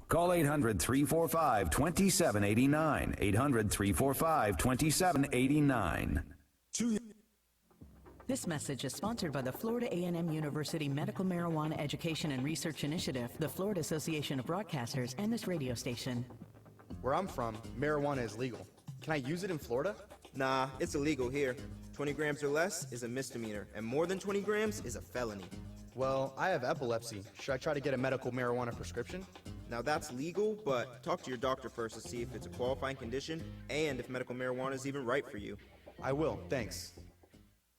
Call 800-345-2789. 800-345-2789. This message is sponsored by the Florida A&M University Medical Marijuana Education and Research Initiative, the Florida Association of Broadcasters, and this radio station. Where I'm from, marijuana is legal. Can I use it in Florida? Nah, it's illegal here. 20 grams or less is a misdemeanor, and more than 20 grams is a felony. Well, I have epilepsy. Should I try to get a medical marijuana prescription? Now that's legal, but talk to your doctor first to see if it's a qualifying condition and if medical marijuana is even right for you. I will, thanks.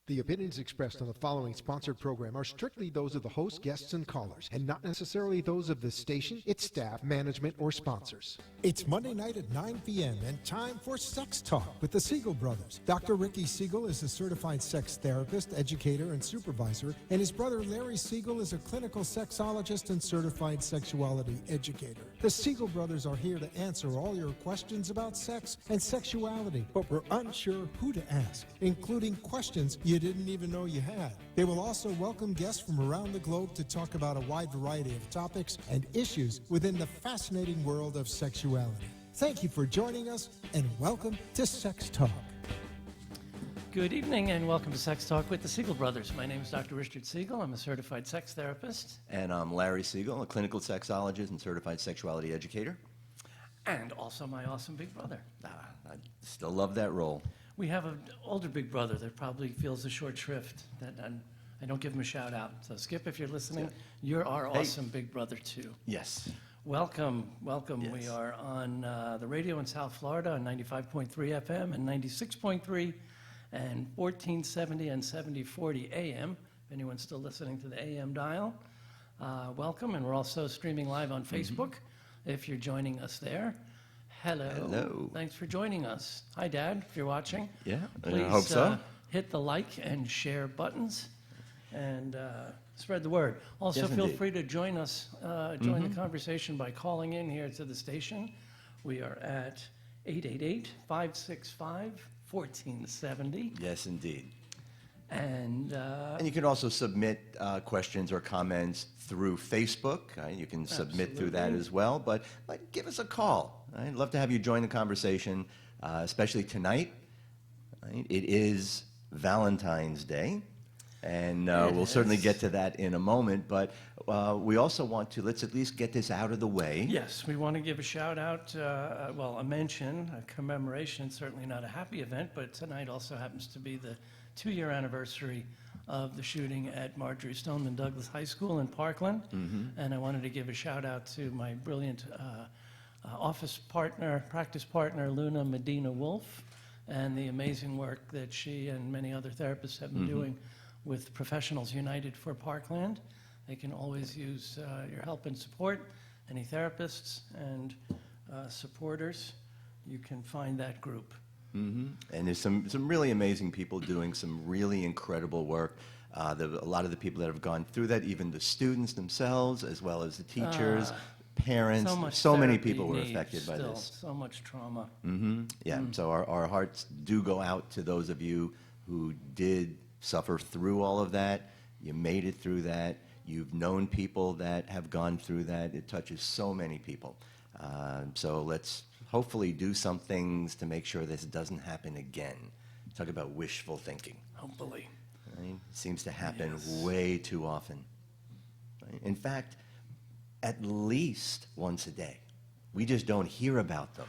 The opinions expressed on the following sponsored program are strictly those of the host, guests, and callers, and not necessarily those of the station, its staff, management, or sponsors. It's Monday night at 9 p.m. and time for Sex Talk with the Siegel brothers. Dr. Ricky Siegel is a certified sex therapist, educator, and supervisor, and his brother Larry Siegel is a clinical sexologist and certified sexuality educator. The Siegel brothers are here to answer all your questions about sex and sexuality, but we're unsure who to ask, including questions you didn't even know you had. They will also welcome guests from around the globe to talk about a wide variety of topics and issues within the fascinating world of sexuality. Thank you for joining us, and welcome to Sex Talk. Good evening, and welcome to Sex Talk with the Siegel brothers. My name is Dr. Richard Siegel. I'm a certified sex therapist. And I'm Larry Siegel, a clinical sexologist and certified sexuality educator. And also my awesome big brother. I still love that role. We have an older big brother that probably feels the short shrift that I don't give him a shout out. So Skip, if you're listening, you're our awesome big brother too. Yes. Welcome. Yes. We are on the radio in South Florida on 95.3 FM and 96.3 and 1470 and 7040 AM. If anyone's still listening to the AM dial, welcome. And we're also streaming live on Facebook if you're joining us there. Hello. Thanks for joining us. Hi, Dad, if you're watching. Yeah, Please, I hope so. Hit the like and share buttons and spread the word. Also, Yes, feel indeed. free to join us, join the conversation by calling in here to the station. We are at 888-565-1470. Yes, indeed. And And you can also submit questions or comments through Facebook. You can submit through that as well. But give us a call. I'd love to have you join the conversation, especially tonight. It is Valentine's Day. And we'll certainly get to that in a moment. But we also want to, let's at least get this out of the way. yes, we want to give a shout out, a mention, a commemoration, certainly not a happy event, but tonight also happens to be the 2-year anniversary of the shooting at Marjorie Stoneman Douglas High School in Parkland. And I wanted to give a shout out to my brilliant practice partner, Luna Medina Wolf, and the amazing work that she and many other therapists have been doing with Professionals United for Parkland. They can always use your help and support. Any therapists and supporters, you can find that group. And there's some really amazing people doing some really incredible work. A lot of the people that have gone through that, even the students themselves, as well as the teachers, parents, so many people were affected by this. So much trauma. Yeah, so our hearts do go out to those of you who did suffer through all of that. You made it through that. You've known people that have gone through that. It touches so many people. So let's hopefully do some things to make sure this doesn't happen again. Talk about wishful thinking. Hopefully. Right? It seems to happen way too often. Right? In fact, at least once a day. We just don't hear about them.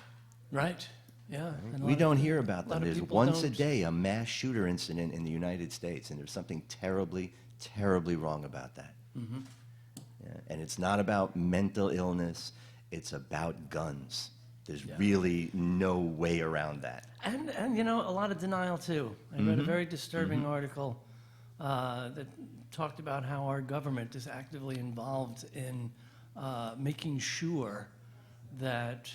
Right. Yeah. and a We lot don't of- hear about a lot them. of There's people once a don't- day a mass shooter incident in the United States, and there's something terribly, terribly wrong about that. Yeah, and it's not about mental illness, it's about guns. There's really no way around that. And a lot of denial too. I read a very disturbing article that talked about how our government is actively involved in making sure that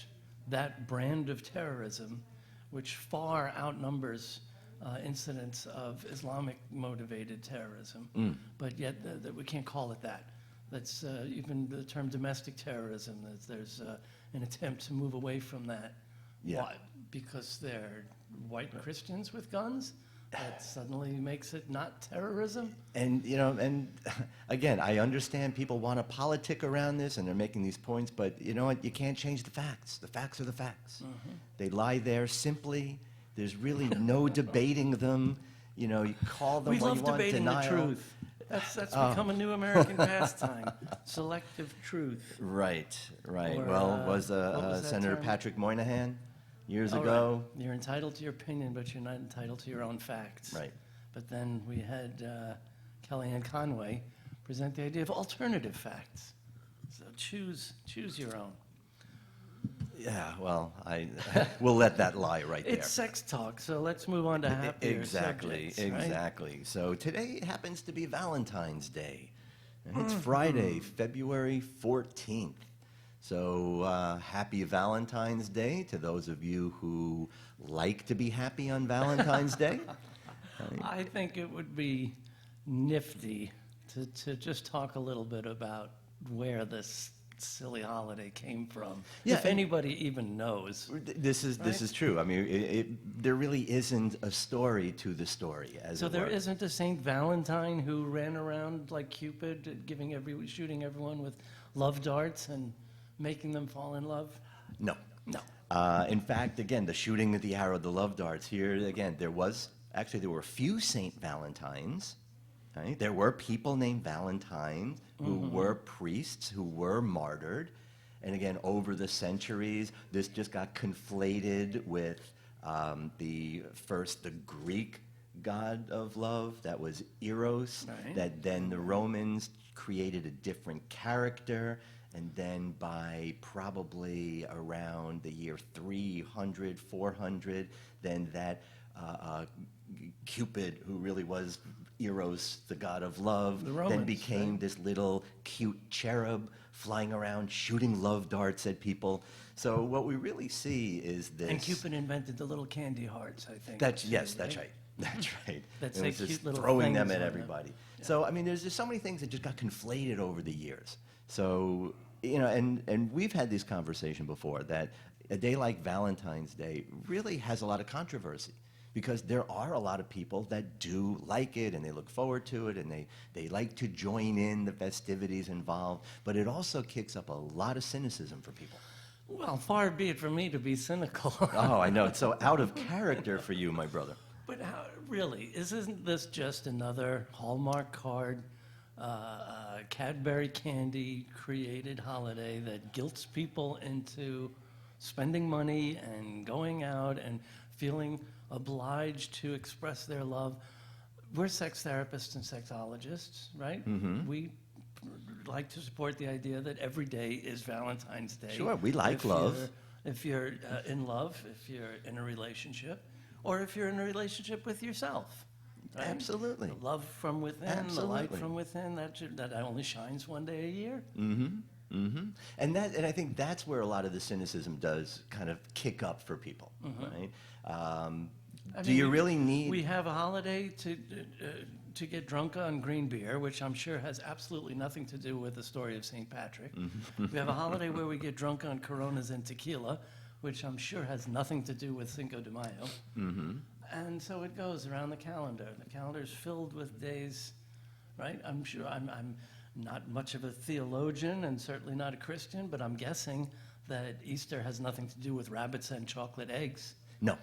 that brand of terrorism, which far outnumbers incidents of Islamic-motivated terrorism, but yet that we can't call it that. That's even the term domestic terrorism. There's an attempt to move away from that. Yeah. Why? Because they're white Christians with guns? that suddenly makes it not terrorism? And, and again, I understand people want to politic around this and they're making these points, but you know what? You can't change the facts. The facts are the facts. They lie there simply. There's really no debating them. You call them We what love you want, debating the denial. truth. That's become a new American pastime. Selective truth. Right. Or, Well, was what was that Senator term? Patrick Moynihan years All ago? right. You're entitled to your opinion, but you're not entitled to your own facts. Right. But then we had Kellyanne Conway present the idea of alternative facts. So choose your own. Yeah, well, we'll let that lie right there. It's sex talk, so let's move on to happier subjects, right? Exactly. So today happens to be Valentine's Day. And it's Friday, February 14th. So happy Valentine's Day to those of you who like to be happy on Valentine's Day. I think it would be nifty to just talk a little bit about where this silly holiday came from. Yeah, if anybody even knows. This is true. I mean, there really isn't a story to the story, as So it there were. isn't a Saint Valentine who ran around like Cupid, shooting everyone with love darts and making them fall in love? No. No. In fact, again, the shooting of the arrow, the love darts. Here again, there were a few Saint Valentines. Right? There were people named Valentine who were priests, who were martyred. And again, over the centuries, this just got conflated with the Greek god of love, that was Eros, Right. that then the Romans created a different character. And then by probably around the year 300, 400, then that Cupid, who really was Eros, the god of love, The then Romans, became right? this little cute cherub flying around shooting love darts at people. So what we really see is this. And Cupid invented the little candy hearts, I think. That's too, yes, right? that's right. That's right. That It say was just cute little throwing them things at on everybody. So I mean, there's just so many things that just got conflated over the years. So and we've had this conversation before that a day like Valentine's Day really has a lot of controversy because there are a lot of people that do like it and they look forward to it and they like to join in the festivities involved, but it also kicks up a lot of cynicism for people. Well, far be it from me to be cynical. Oh, I know. It's so out of character for you, my brother. But really, isn't this just another Hallmark card, Cadbury candy created holiday that guilts people into spending money and going out and feeling obliged to express their love? We're sex therapists and sexologists, right? Mm-hmm. We like to support the idea that every day is Valentine's Day. Sure, we like love. If you're in love, if you're in a relationship, or if you're in a relationship with yourself. Right? Absolutely. The love from within, the light Absolutely. from within, that only shines one day a year. And I think that's where a lot of the cynicism does kind of kick up for people, right? I Do mean, you really need? We have a holiday to get drunk on green beer, which I'm sure has absolutely nothing to do with the story of St. Patrick. We have a holiday where we get drunk on Coronas and tequila, which I'm sure has nothing to do with Cinco de Mayo. And so it goes around the calendar. The calendar is filled with days, right? I'm sure I'm not much of a theologian and certainly not a Christian, but I'm guessing that Easter has nothing to do with rabbits and chocolate eggs, No,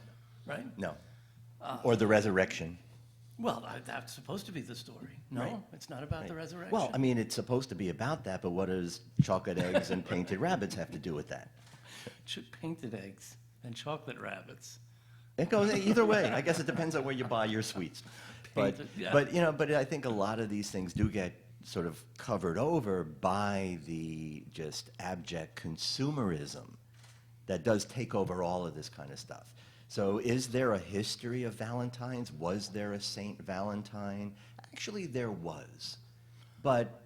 right? no. Or the resurrection. Well, that's supposed to be the story. No, Right. it's not about the resurrection. Well, I mean, it's supposed to be about that, but what does chocolate eggs and painted rabbits have to do with that? Painted eggs and chocolate rabbits. It goes either way. I guess it depends on where you buy your sweets. But, Painted, yeah. but I think a lot of these things do get sort of covered over by the just abject consumerism that does take over all of this kind of stuff. So is there a history of Valentine's? Was there a Saint Valentine? Actually, there was. But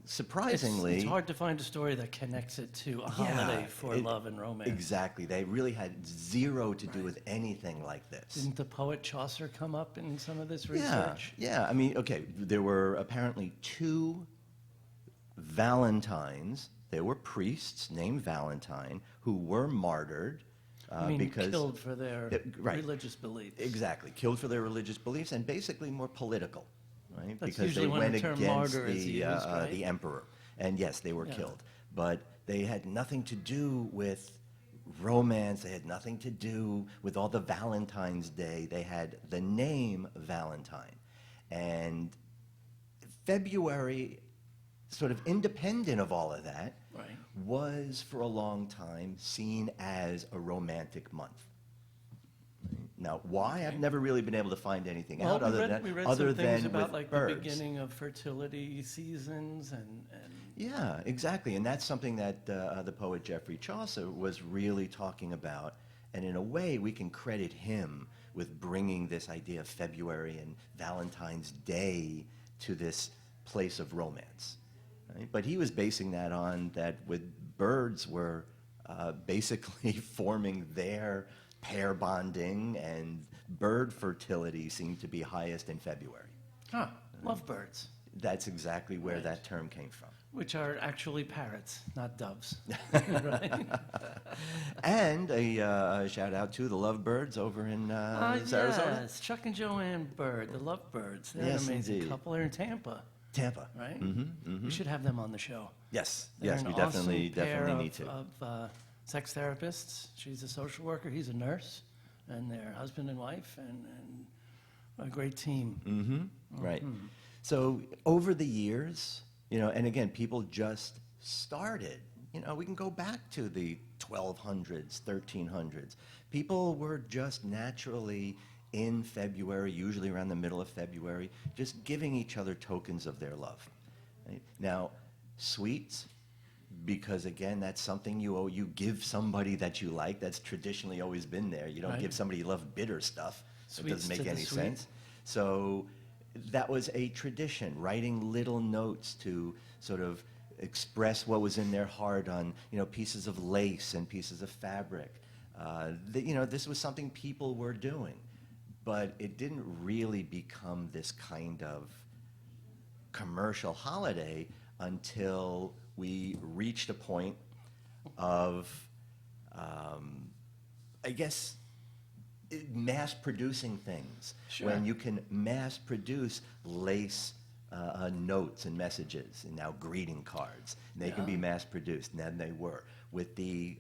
surprisingly... It's hard to find a story that connects it to a holiday for love and romance. Exactly. They really had zero to do with anything like this. Didn't the poet Chaucer come up in some of this research? Yeah. I mean, okay, there were apparently 2 Valentines. There were priests named Valentine who were martyred. I mean, because killed for their right. religious beliefs. Exactly, killed for their religious beliefs, and basically more political, right? That's because they usually when went the term against martyr is used, right? the emperor, and yes, they were Yeah. killed, but they had nothing to do with romance. They had nothing to do with all the Valentine's Day. They had the name Valentine, and February, sort of independent of all of that, Right. was for a long time seen as a romantic month. Now, why? I've never really been able to find anything out we other read than some things about with like birds. the beginning of fertility seasons and Yeah, exactly, and that's something that the poet Geoffrey Chaucer was really talking about, and in a way, we can credit him with bringing this idea of February and Valentine's Day to this place of romance. Right? But he was basing that on that with birds were basically forming their pair bonding, and bird fertility seemed to be highest in February. lovebirds, That's exactly where Right. that term came from. which are actually parrots, not doves. Right? And a shout out to the lovebirds over in Sarasota. Yes, Chuck and Joanne Bird, the lovebirds. They're Yes, an amazing indeed. couple. They're in Tampa, Tampa. right? We should have them on the show. Yes, They're yes, an we awesome definitely pair need to. of sex therapists. She's a social worker. He's a nurse, and they're husband and wife, and a great team. Right. So over the years, and again, people just started. We can go back to the 1200s, 1300s. People were just naturally in February, usually around the middle of February, just giving each other tokens of their love. Right? Now, sweets, because again, that's something you give somebody that you like. That's traditionally always been there. You don't Right. give somebody you love bitter stuff. It Sweets doesn't make to the any sweet. sense. So that was a tradition, writing little notes to sort of express what was in their heart on, pieces of lace and pieces of fabric. This was something people were doing, but it didn't really become this kind of commercial holiday until we reached a point of, I guess, mass producing things. Sure. When you can mass produce lace notes and messages, and now greeting cards, and they can be mass produced, and then they were. With the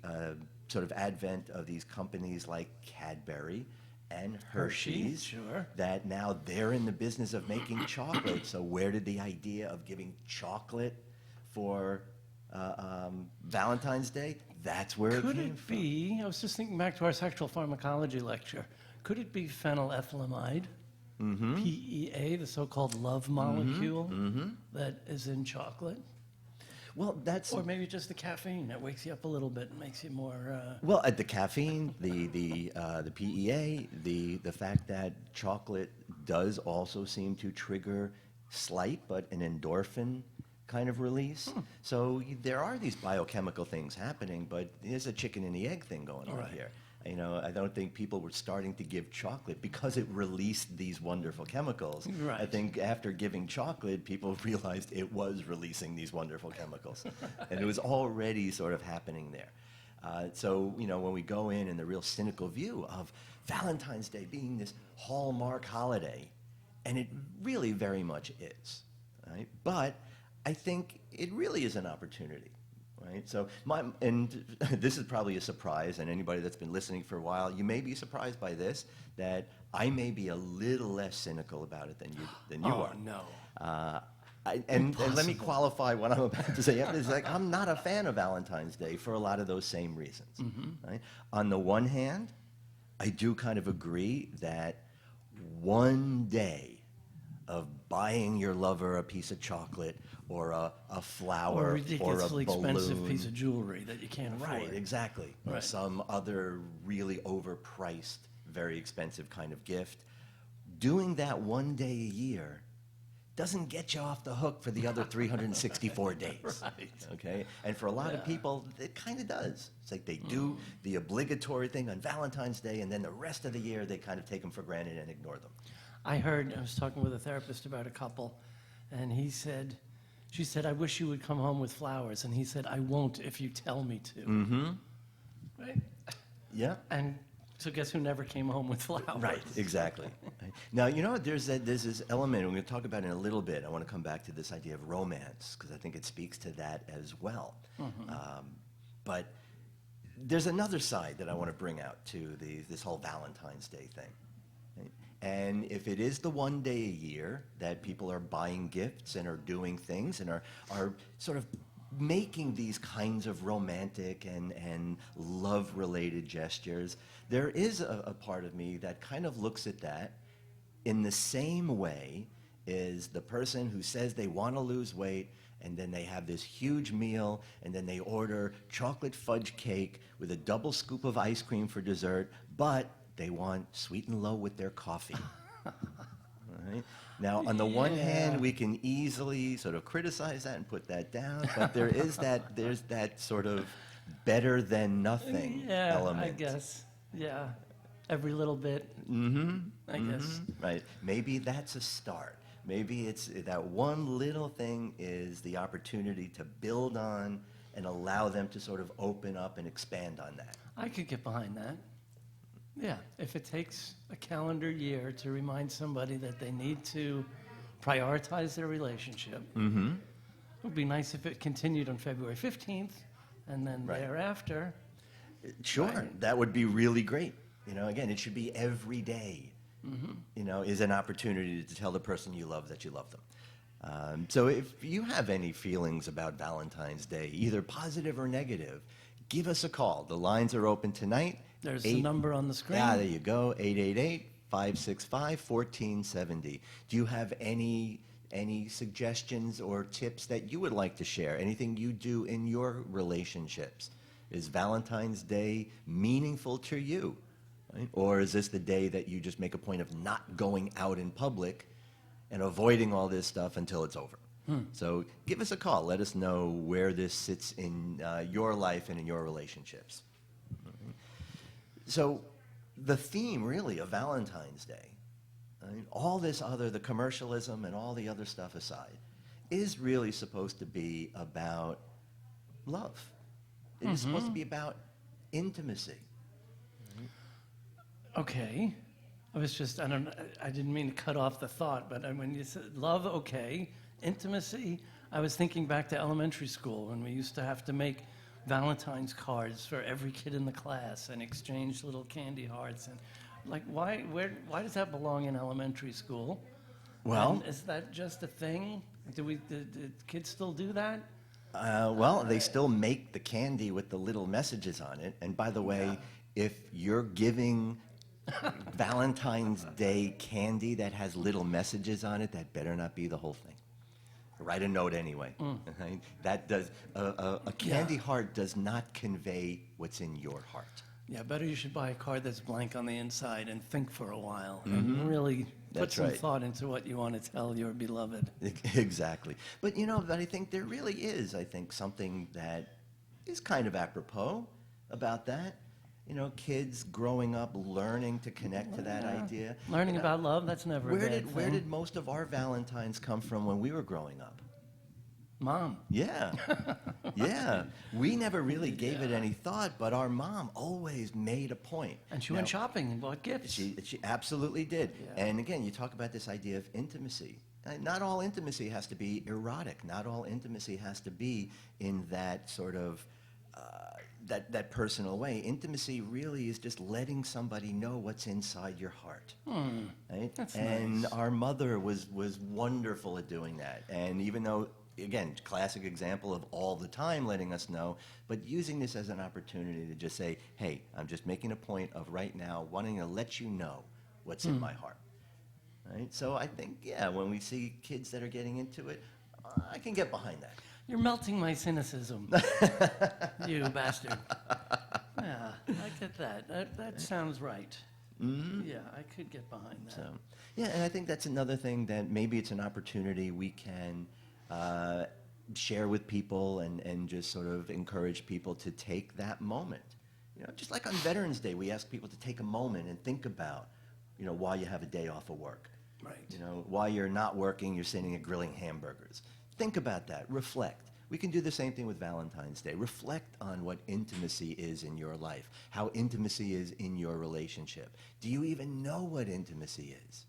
sort of advent of these companies like Cadbury and Hershey's, sure. that now they're in the business of making chocolate. So where did the idea of giving chocolate for Valentine's Day? That's where Could it came it from. be, I was just thinking back to our sexual pharmacology lecture, could it be phenylethylamide, PEA, the so-called love molecule that is in chocolate? Well, that's Or maybe just the caffeine that wakes you up a little bit and makes you more... well, the caffeine, the PEA, the fact that chocolate does also seem to trigger slight but an endorphin kind of release. So there are these biochemical things happening, but there's a chicken and the egg thing going on Right. here. I don't think people were starting to give chocolate because it released these wonderful chemicals. Right. I think after giving chocolate, people realized it was releasing these wonderful chemicals. And it was already sort of happening there. So, when we go in the real cynical view of Valentine's Day being this hallmark holiday, and it really very much is, right? But I think it really is an opportunity. Right? So, this is probably a surprise, and anybody that's been listening for a while, you may be surprised by this, that I may be a little less cynical about it than you are. no. And let me qualify what I'm about to say. It's like I'm not a fan of Valentine's Day for a lot of those same reasons. Right? On the one hand, I do kind of agree that one day of buying your lover a piece of chocolate or a flower Or a or a ridiculously expensive balloon. piece of jewelry that you can't afford. Right, exactly. Or Right. some other really overpriced, very expensive kind of gift. Doing that one day a year doesn't get you off the hook for the other 364 days. Right. Okay? And for a lot of people, it kind of does. It's like they do the obligatory thing on Valentine's Day, and then the rest of the year they kind of take them for granted and ignore them. I was talking with a therapist about a couple, and she said, I wish you would come home with flowers. And he said, I won't if you tell me to. Right? Yeah. And so guess who never came home with flowers? Right, exactly. Right. Now, you know, there's this element, and we're going to talk about it in a little bit. I want to come back to this idea of romance, because I think it speaks to that as well. But there's another side that I want to bring out to this whole Valentine's Day thing. Right? And if it is the one day a year that people are buying gifts and are doing things and are sort of making these kinds of romantic and love-related gestures, there is a part of me that kind of looks at that in the same way as the person who says they want to lose weight and then they have this huge meal and then they order chocolate fudge cake with a double scoop of ice cream for dessert, but they want sweet and low with their coffee. Right? Now, on the one hand, we can easily sort of criticize that and put that down, but there's that sort of better than nothing element. I guess. Yeah. Every little bit. I guess. Right. Maybe that's a start. Maybe it's that one little thing is the opportunity to build on and allow them to sort of open up and expand on that. I could get behind that. Yeah, if it takes a calendar year to remind somebody that they need to prioritize their relationship, it would be nice if it continued on February 15th, and then thereafter. Sure, that would be really great. You know, again, it should be every day, you know, is an opportunity to tell the person you love that you love them. So if you have any feelings about Valentine's Day, either positive or negative, give us a call. The lines are open tonight. There's the number on the screen. Yeah, there you go, 888-565-1470. Do you have any suggestions or tips that you would like to share? Anything you do in your relationships? Is Valentine's Day meaningful to you? Right? Or is this the day that you just make a point of not going out in public and avoiding all this stuff until it's over? So give us a call. Let us know where this sits in your life and in your relationships. So the theme, really, of Valentine's Day, all this other, the commercialism and all the other stuff aside, is really supposed to be about love. It is supposed to be about intimacy. Okay. I didn't mean to cut off the thought, but when you said love, okay, intimacy, I was thinking back to elementary school when we used to have to make Valentine's cards for every kid in the class and exchange little candy hearts. And like, why does that belong in elementary school? Well, and is that just a thing? Do kids still do that? Well, they still make the candy with the little messages on it. And by the way, if you're giving Valentine's Day candy that has little messages on it, that better not be the whole thing. Write a note anyway. Right? That does a candy heart does not convey what's in your heart. Yeah, better you should buy a card that's blank on the inside and think for a while and really put some thought into what you want to tell your beloved. Exactly. But you know, but I think there really is, something that is kind of apropos about that. You know, kids growing up learning to connect to that idea. Learning about love, that's never a bad thing. Where did most of our Valentines come from when we were growing up? Mom. Yeah. Yeah. We never really gave it any thought, but our mom always made a point. And she went shopping and bought gifts. She absolutely did. Yeah. And again, you talk about this idea of intimacy. Not all intimacy has to be erotic. Not all intimacy has to be in that sort of that personal way. Intimacy really is just letting somebody know what's inside your heart. Right? That's and nice. Our mother was wonderful at doing that. And even though, again, classic example of all the time letting us know, but using this as an opportunity to just say, hey, I'm just making a point of right now wanting to let you know what's in my heart. Right? So I think, when we see kids that are getting into it, I can get behind that. You're melting my cynicism, you bastard. Yeah, I get that. That sounds right. Yeah, I could get behind that. So, and I think that's another thing that maybe it's an opportunity we can share with people and just sort of encourage people to take that moment. You know, just like on Veterans Day, we ask people to take a moment and think about, while you have a day off of work. Right. While you're not working, you're sitting at grilling hamburgers. Think about that. Reflect. We can do the same thing with Valentine's Day. Reflect on what intimacy is in your life, how intimacy is in your relationship. Do you even know what intimacy is?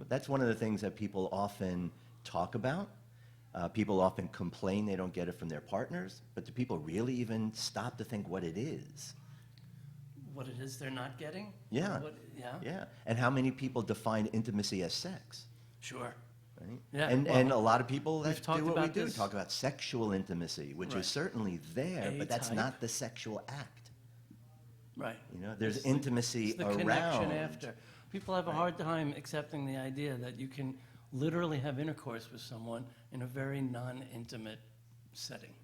That's one of the things that people often talk about. People often complain they don't get it from their partners, but do people really even stop to think what it is? What it is they're not getting? Yeah. Yeah. And how many people define intimacy as sex? Sure. Right? Yeah, And a lot of people that talked do what we about do this. talk about sexual intimacy, which Right. is certainly there, but that's A-type. not the sexual act. Right. You know, there's It's the- intimacy it's the around. connection after. People have a hard time accepting the idea that you can literally have intercourse with someone in a very non-intimate setting.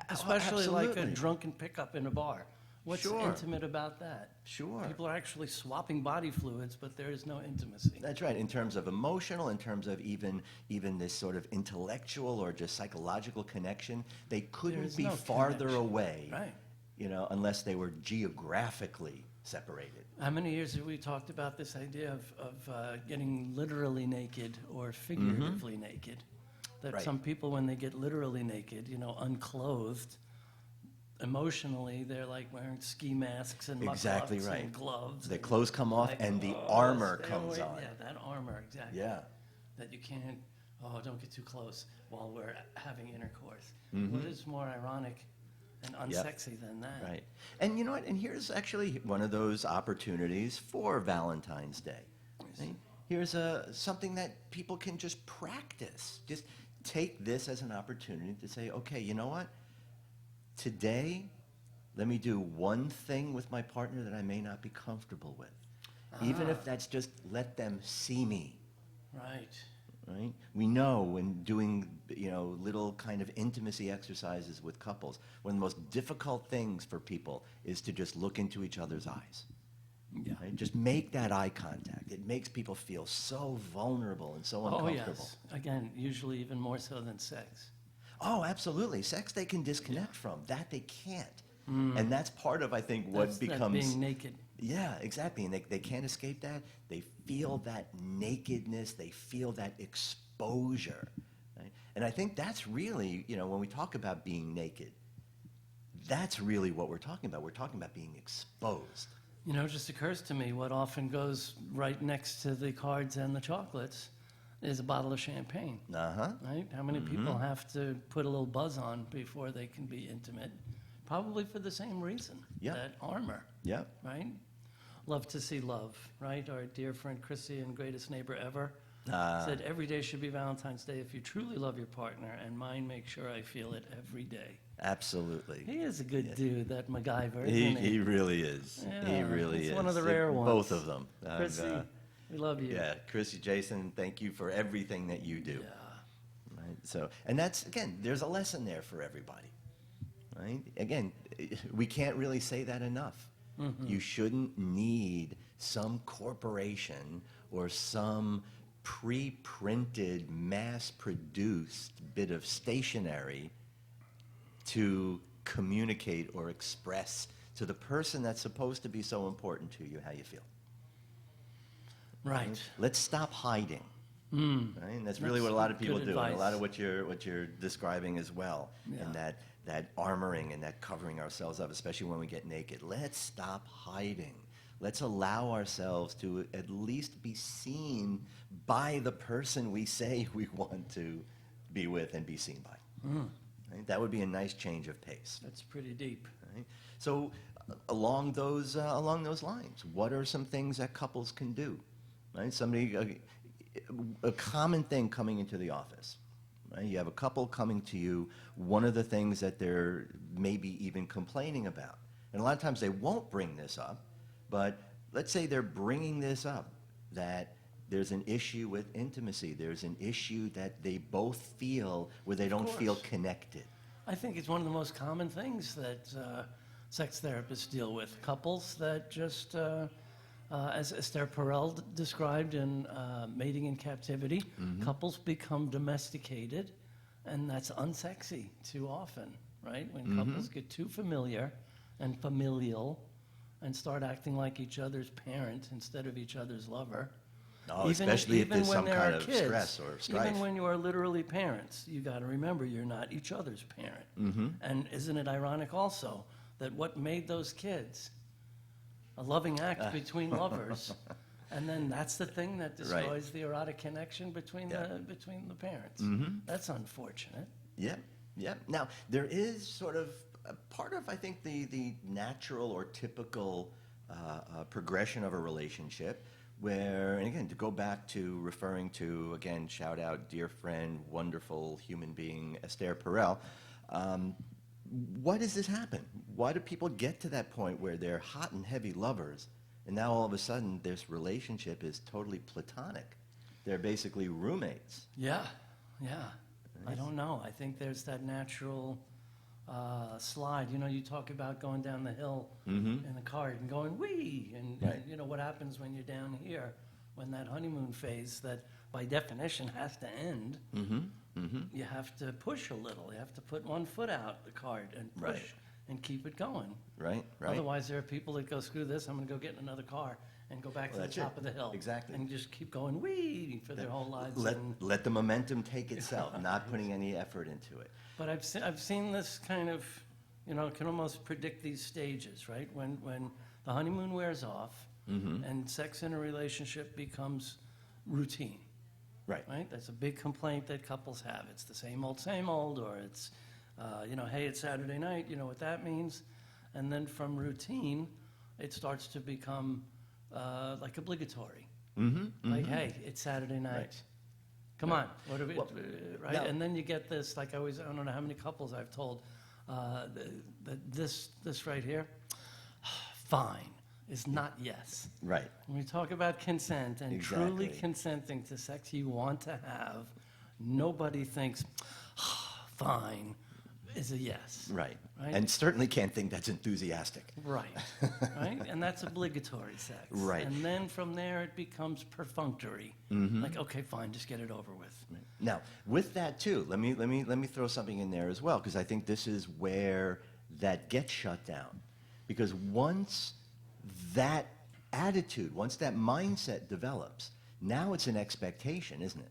Especially like a absolutely. drunken pickup in a bar. What's Sure. intimate about that? Sure. People are actually swapping body fluids, but there is no intimacy. That's right. In terms of emotional, in terms of even this sort of intellectual or just psychological connection, they couldn't There's be no farther connection. away, Right. you know, unless they were geographically separated. How many years have we talked about this idea of getting literally naked or figuratively naked? That Right. some people, when they get literally naked, you know, unclothed, emotionally, they're like wearing ski masks and Exactly mucklucks right. and gloves. The and clothes come off like, and the oh, armor stay comes away. on. Yeah, that armor, exactly. Yeah. That you can't, don't get too close while we're having intercourse. Mm-hmm. What is more ironic and unsexy than that? Right. And you know what? And here's actually one of those opportunities for Valentine's Day. Right? Here's something that people can just practice. Just take this as an opportunity to say, okay, you know what? Today, let me do one thing with my partner that I may not be comfortable with. Even if that's just let them see me. Right. Right? We know when doing, you know, little kind of intimacy exercises with couples, one of the most difficult things for people is to just look into each other's eyes. Yeah. Right? Just make that eye contact. It makes people feel so vulnerable and so Oh, uncomfortable. yes. Again, usually even more so than sex. Oh, absolutely. Sex they can disconnect from. That they can't. And that's part of, I think, what That's becomes... that being naked. Yeah, exactly. And they can't escape that. They feel that nakedness. They feel that exposure. Right? And I think that's really, you know, when we talk about being naked, that's really what we're talking about. We're talking about being exposed. You know, it just occurs to me what often goes right next to the cards and the chocolates is a bottle of champagne. Uh-huh. Right? How many people have to put a little buzz on before they can be intimate? Probably for the same reason. Yeah. That armor. Yeah. Right? Love to see love, right? Our dear friend Chrissy and greatest neighbor ever said every day should be Valentine's Day if you truly love your partner, and mine make sure I feel it every day. Absolutely. He is a good dude, that MacGyver, He isn't he? really is. He Yeah, really it's is. one of the rare ones. Both of them. Chrissy, we love you. Yeah, Chrissy, Jason, thank you for everything that you do. Yeah. Right? So, and that's, again, there's a lesson there for everybody. Right? Again, we can't really say that enough. You shouldn't need some corporation or some pre-printed, mass-produced bit of stationery to communicate or express to the person that's supposed to be so important to you how you feel. Right. Let's stop hiding. Right? And that's really That's what a lot of people good do, and a lot advice. of what you're describing as well, and that armoring and that covering ourselves up, especially when we get naked. Let's stop hiding. Let's allow ourselves to at least be seen by the person we say we want to be with and be seen by. Right? That would be a nice change of pace. That's pretty deep. Right? So along those lines, what are some things that couples can do? Right? A common thing coming into the office. Right? You have a couple coming to you. One of the things that they're maybe even complaining about, and a lot of times they won't bring this up, but let's say they're bringing this up, that there's an issue with intimacy. There's an issue that they both feel where they don't feel course. connected. I think it's one of the most common things that sex therapists deal with. Couples that just, as Esther Perel described in Mating in Captivity, couples become domesticated, and that's unsexy too often, right? When couples get too familiar and familial and start acting like each other's parent instead of each other's lover, Oh, especially if there's when some there kind are of kids, stress or strife. even when you are literally parents, you got to remember you're not each other's parent. Mm-hmm. And isn't it ironic also that what made those kids a loving act between lovers, and then that's the thing that destroys the erotic connection between the parents. That's unfortunate. Yep, yep. Now, there is sort of a part of, I think, the natural or typical progression of a relationship where, and again, to go back to referring to, again, shout out dear friend, wonderful human being, Esther Perel, why does this happen? Why do people get to that point where they're hot and heavy lovers, and now all of a sudden this relationship is totally platonic? They're basically roommates. Yeah, yeah. I don't know. I think there's that natural slide. You know, you talk about going down the hill in the car and going, wee! And you know, what happens when you're down here, when that honeymoon phase that by definition has to end, you have to push a little. You have to put one foot out the cart and push and keep it going. Right. Otherwise, there are people that go, screw this, I'm going to go get in another car and go back to the top of the hill. Exactly. And just keep going, wee, for their whole lives. Let the momentum take itself, not putting any effort into it. But I've seen this kind of, you know, can almost predict these stages, right? When the honeymoon wears off and sex in a relationship becomes routine. Right? That's a big complaint that couples have. It's the same old, or it's, you know, hey, it's Saturday night, you know what that means? And then from routine, it starts to become like obligatory. Like, hey, it's Saturday night. Right. Come on, what are we, right? now- And then you get this, like I don't know how many couples I've told, that this right here, fine, is not yes. Right. When we talk about consent and truly Exactly. consenting to sex you want to have, nobody thinks, fine, is a yes. Right. Right? And certainly can't think that's enthusiastic. Right. And that's obligatory sex. Right. And then from there it becomes perfunctory. Like, okay, fine, just get it over with. Now, with that too, let me throw something in there as well, because I think this is where that gets shut down. Because once that attitude, once that mindset develops, now it's an expectation, isn't it?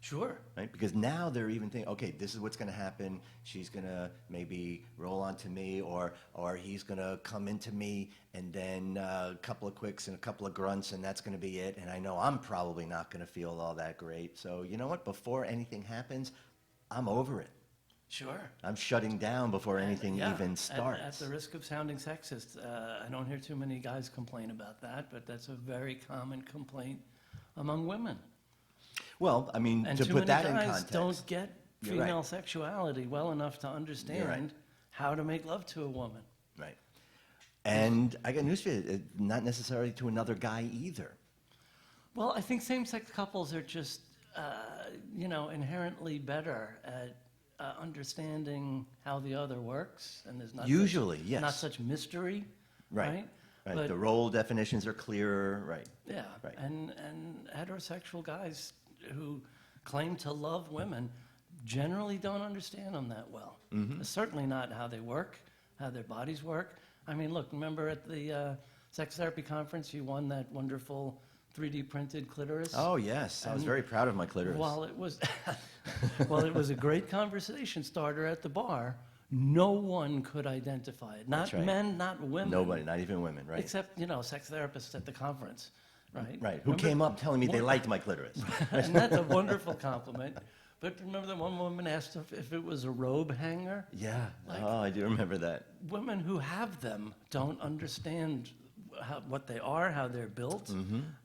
Sure. Right? Because now they're even thinking, okay, this is what's going to happen. She's going to maybe roll onto me, or he's going to come into me, and then a couple of quicks and a couple of grunts, and that's going to be it. And I know I'm probably not going to feel all that great. So you know what? Before anything happens, I'm over it. Sure. I'm shutting down before anything even starts. At the risk of sounding sexist, I don't hear too many guys complain about that, but that's a very common complaint among women. Well, I mean, And to too put many that in guys context. don't get You're right. female sexuality well enough to You're right. understand how to make love to a woman. Right. And I got news for you, not necessarily to another guy either. Well, I think same-sex couples are just, you know, inherently better at understanding how the other works, and there's not Usually, such, yes. not such mystery, right? Right. But, The role definitions are clearer. Right. yeah, Right. and heterosexual guys who claim to love women generally don't understand them that well. Certainly not how they work, how their bodies work. I mean, look, remember at the sex therapy conference, you won that wonderful 3D printed clitoris? Oh, yes. I was And very proud of my clitoris. While it was, well, it was a great conversation starter at the bar, no one could identify it. Not That's right. men, not women. Nobody, not even women, right? Except, you know, sex therapists at the conference, right? Right. Who Remember- came up telling me they liked my clitoris. And that's a wonderful compliment. But remember that one woman asked if it was a robe hanger? Yeah. Like- Oh, I do remember that. Women who have them don't understand what they are, how they're built,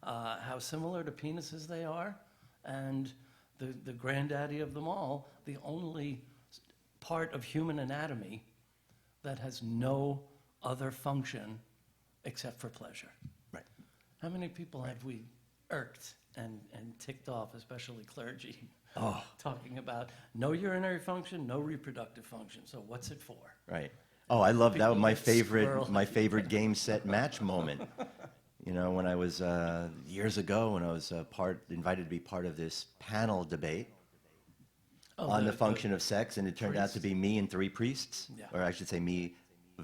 how similar to penises they are, and the granddaddy of them all, the only part of human anatomy that has no other function except for pleasure. Right. How many people have we irked and ticked off, especially clergy, Oh. talking about no urinary function, no reproductive function, so what's it for? Right. Oh, I love that. People My get favorite, squirrely. my favorite game set match moment. You know, when I was years ago, when I was invited to be part of this panel debate Oh, on the function of sex, and it turned out to priests. be me and three priests, Yeah. or I should say me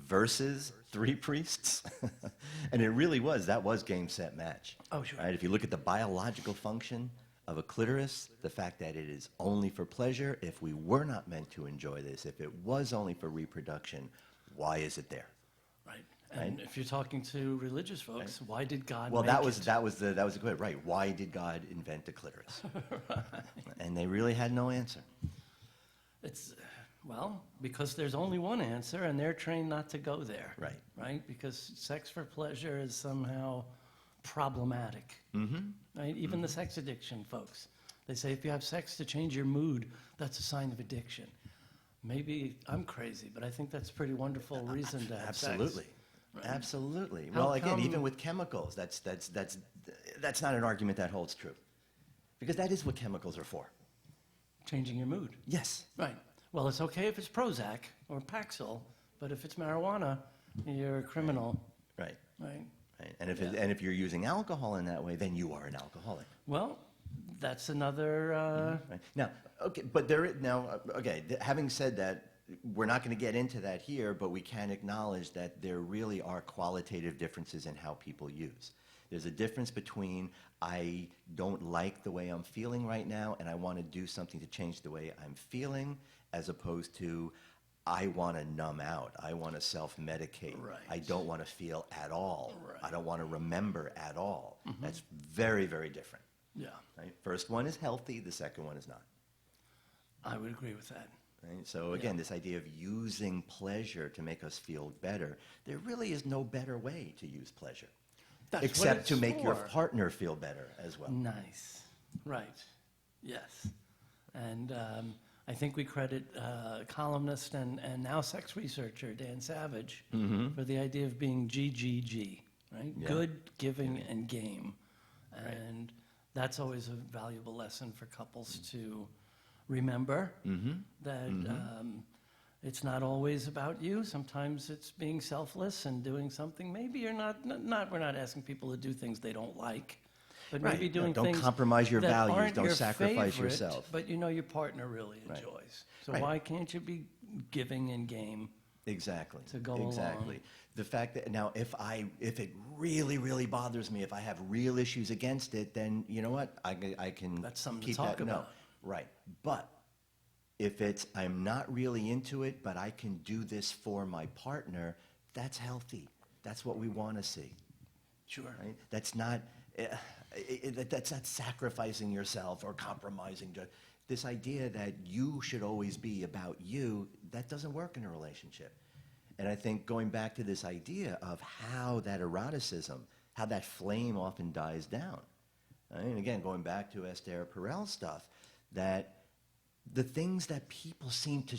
versus 3 priests. And it really was, that was game, set, match. Oh, sure. Right? If you look at the biological function of a clitoris, the fact that it is only for pleasure, if we were not meant to enjoy this, if it was only for reproduction, why is it there? Right. And if you're talking to religious folks, why did God Well, make that was it? the question, right? Why did God invent the clitoris? Right. And they really had no answer. It's, well, because there's only one answer, and they're trained not to go there. Right. Right? Because sex for pleasure is somehow problematic. Right? Even the sex addiction folks. They say if you have sex to change your mood, that's a sign of addiction. Maybe I'm crazy, but I think that's a pretty wonderful reason to have Absolutely. sex. Right? Absolutely. How Well, again, come- even with chemicals, that's not an argument that holds true. Because that is what chemicals are for. Changing your mood. Yes. Right. Well, it's okay if it's Prozac or Paxil, but if it's marijuana, you're a criminal. Right. Right? Right. And if you're using alcohol in that way, then you are an alcoholic. Well, that's another. Right. Now, okay, but having said that, we're not going to get into that here, but we can acknowledge that there really are qualitative differences in how people use. There's a difference between I don't like the way I'm feeling right now and I want to do something to change the way I'm feeling, as opposed to I want to numb out. I want to self-medicate. Right. I don't want to feel at all. Right. I don't want to remember at all. That's very, very different. Yeah, Right? First one is healthy, the second one is not. I would agree with that. Right? So again, this idea of using pleasure to make us feel better, there really is no better way to use pleasure. That's what Except it's to make your for. partner feel better as well. Nice. Right. Yes. And I think we credit columnist and now sex researcher Dan Savage for the idea of being GGG, right? Yeah. Good, giving, and game. And that's always a valuable lesson for couples to remember that it's not always about you. Sometimes it's being selfless and doing something. Maybe you're not we're not asking people to do things they don't like, but Right. maybe doing Don't things compromise your that values. aren't Don't your sacrifice favorite, yourself. But you know your partner really Right. enjoys. So Right. why can't you be giving and game? Exactly. To go along. Exactly. The fact that now if it really, really bothers me, if I have real issues against it, then you know what? I can That's something to keep talk that. No. about. Right. But if I'm not really into it, but I can do this for my partner, that's healthy. That's what we want to see. Sure. Right? That's not that's not sacrificing yourself or compromising. This idea that you should always be about you, that doesn't work in a relationship. And I think going back to this idea of how that eroticism, how that flame often dies down. And again, going back to Esther Perel stuff, that the things that people seem to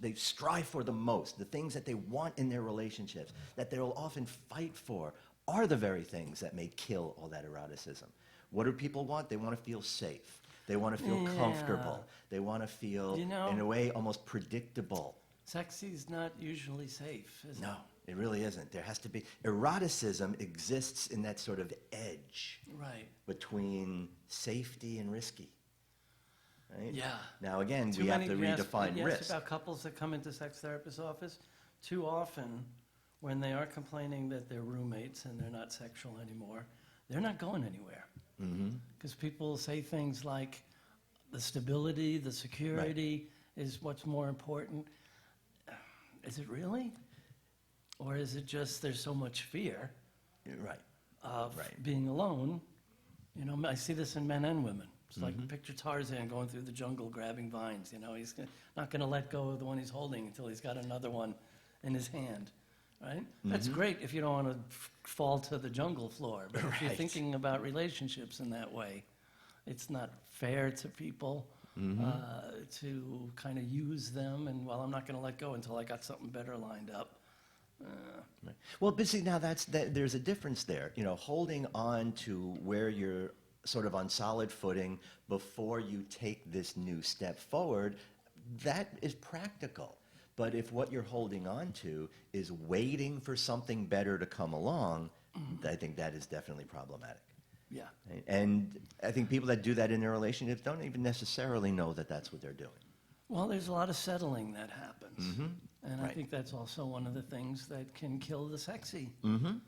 they strive for the most, the things that they want in their relationships, that they'll often fight for, are the very things that may kill all that eroticism. What do people want? They want to feel safe. They want to feel comfortable. They want to feel, You know- in a way, almost predictable. Sexy's not usually safe, is No, it? it really isn't. There has to be, eroticism exists in that sort of edge Right. between safety and risky. Right? Yeah. Now again, Too we have many- to you asked- redefine you asked risk. about couples that come into sex therapist's office. Too often, when they are complaining that they're roommates and they're not sexual anymore, they're not going anywhere. Because people say things like, the stability, the security is what's more important. Is it really? Or is it just there's so much fear Right. of Right. being alone? You know, I see this in men and women. It's like picture Tarzan going through the jungle grabbing vines. You know, he's not going to let go of the one he's holding until he's got another one in his hand, right? That's great if you don't want to fall to the jungle floor. But if you're Right. thinking about relationships in that way, it's not fair to people to kind of use them. And, well, I'm not going to let go until I got something better lined up. Right. Well, but see, now there's a difference there. You know, holding on to where you're sort of on solid footing before you take this new step forward, that is practical. But if what you're holding on to is waiting for something better to come along, I think that is definitely problematic. Yeah. Right? And I think people that do that in their relationships don't even necessarily know that that's what they're doing. Well, there's a lot of settling that happens. And I Right. think that's also one of the things that can kill the sexy. Mm-hmm.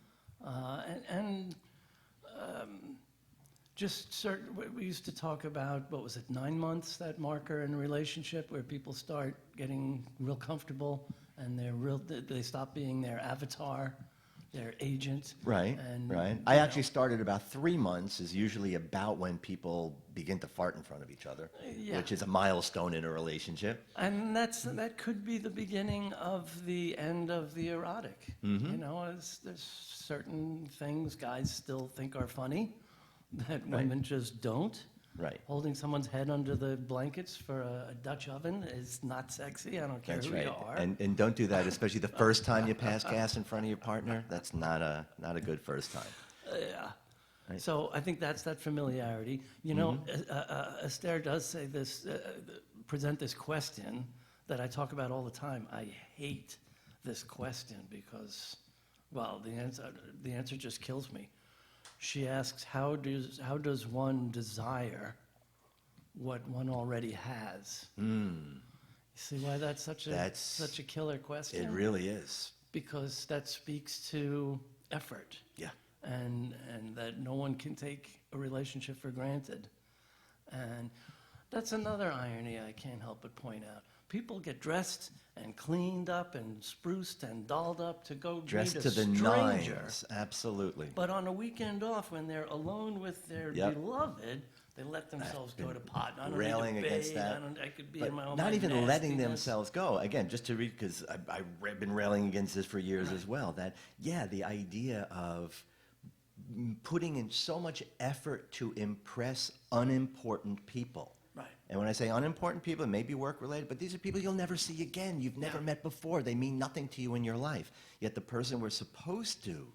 Just certain, we used to talk about, what was it, 9 months, that marker in a relationship where people start getting real comfortable and they stop being their avatar, their agent. Right, And, right. you I know, actually started about 3 months is usually about when people begin to fart in front of each other, Yeah. which is a milestone in a relationship. And that could be the beginning of the end of the erotic. Mm-hmm. You know, there's certain things guys still think are funny that women just don't. Right. Holding someone's head under the blankets for a Dutch oven is not sexy. I don't care That's who right. you are. And don't do that, especially the first time you pass gas in front of your partner. That's not a good first time. Yeah. Right. So I think that's that familiarity. You know, Esther does say this, present this question that I talk about all the time. I hate this question because, well, the answer just kills me. She asks, how does one desire what one already has? You see why that's such a killer question? It really is. Because that speaks to effort. Yeah. And that no one can take a relationship for granted. And that's another irony I can't help but point out. People get dressed and cleaned up and spruced and dolled up to go Dressed meet to a the stranger. nines. Absolutely. But on a weekend off, when they're alone with their Yep. beloved, they let themselves go to pot. I don't railing need to against bathe. that. I could be But in my own not even letting nastiness. themselves go. Again, just to read, because I've been railing against this for years as well, that, yeah, the idea of putting in so much effort to impress unimportant people. Right. And when I say unimportant people, it may be work-related, but these are people you'll never see again. You've never met before. They mean nothing to you in your life. Yet the person we're supposed to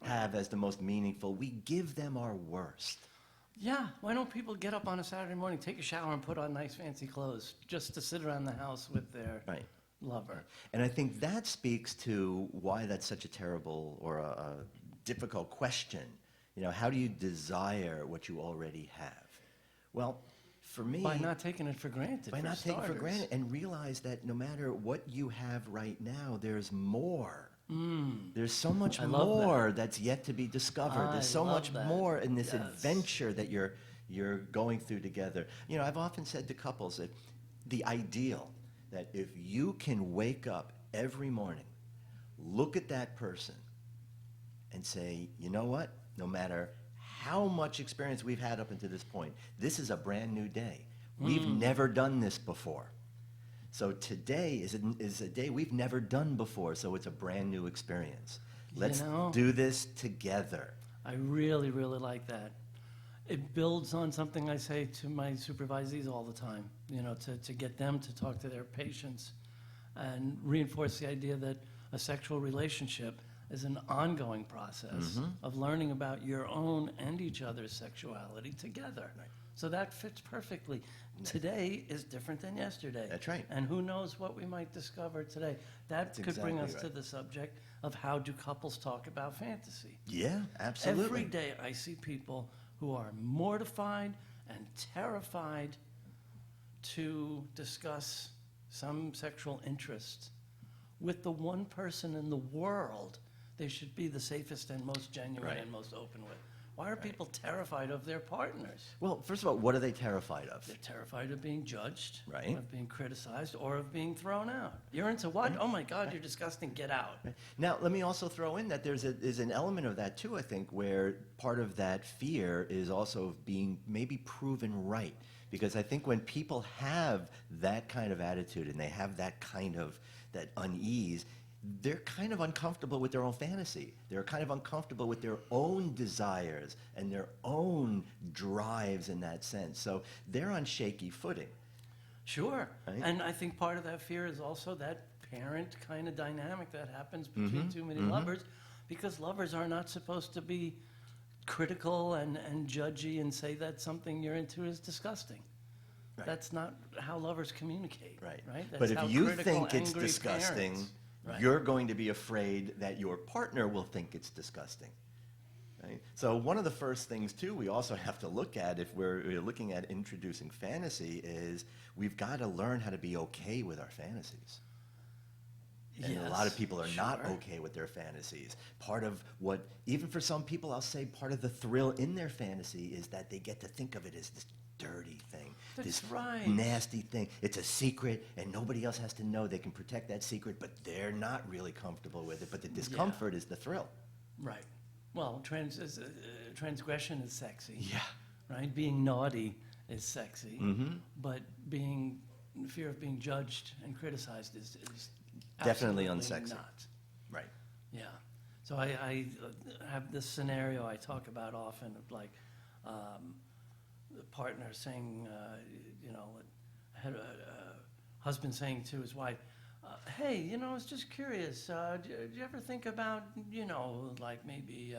have as the most meaningful, we give them our worst. Yeah, why don't people get up on a Saturday morning, take a shower, and put on nice fancy clothes just to sit around the house with their Right. lover? And I think that speaks to why that's such a terrible or a difficult question. You know, how do you desire what you already have? Well, for me... By not taking it for granted. By for not taking it for starters. granted and realize that no matter what you have right now, there's more. There's so much love more that's yet to be discovered. There's so love much that. more in this Yes. adventure that you're going through together. You know, I've often said to couples that the ideal, that if you can wake up every morning, look at that person, and say, you know what? No matter how much experience we've had up until this point, this is a brand new day. We've never done this before. So today is a day we've never done before, so it's a brand new experience. Let's know- do this together. I really, really like that. It builds on something I say to my supervisees all the time, you know, to get them to talk to their patients and reinforce the idea that a sexual relationship is an ongoing process of learning about your own and each other's sexuality together. Right. So that fits perfectly. Today is different than yesterday. That's right. And who knows what we might discover today. That That's could bring us exactly to right. the subject of how do couples talk about fantasy. Yeah, absolutely. Every day I see people who are mortified and terrified to discuss some sexual interest with the one person in the world they should be the safest and most genuine Right. and most open with. Why are people terrified of their partners? Well, first of all, what are they terrified of? They're terrified of being judged, Right. of being criticized, or of being thrown out. You're into what? Oh my God, you're disgusting. Get out. Now, let me also throw in that there's an element of that too, I think, where part of that fear is also being maybe proven right. Because I think when people have that kind of attitude and they have that kind of that unease, they're kind of uncomfortable with their own fantasy. They're kind of uncomfortable with their own desires and their own drives in that sense. So they're on shaky footing. Sure. Right? And I think part of that fear is also that parent kind of dynamic that happens between too many lovers, because lovers are not supposed to be critical and judgy and say that something you're into is disgusting. Right. That's not how lovers communicate. Right. That's But if how you critical, think it's angry disgusting, parents- Right. you're going to be afraid that your partner will think it's disgusting. Right? So one of the first things, too, we also have to look at if we're looking at introducing fantasy is we've got to learn how to be okay with our fantasies. And a lot of Yes, people are not sure. okay with their fantasies. Part of what, even for some people, I'll say part of the thrill in their fantasy is that they get to think of it as this dirty thing, That's this right. nasty thing. It's a secret, and nobody else has to know. They can protect that secret, but they're not really comfortable with it. But the discomfort is the thrill. Right. Well, transgression is sexy. Yeah. Right? Being naughty is sexy. Mm-hmm. But fear of being judged and criticized is Definitely absolutely unsexy. not. Right. Yeah. So I have this scenario I talk about often of like the partner saying, husband saying to his wife, hey, I was just curious. Do you ever think about, like maybe,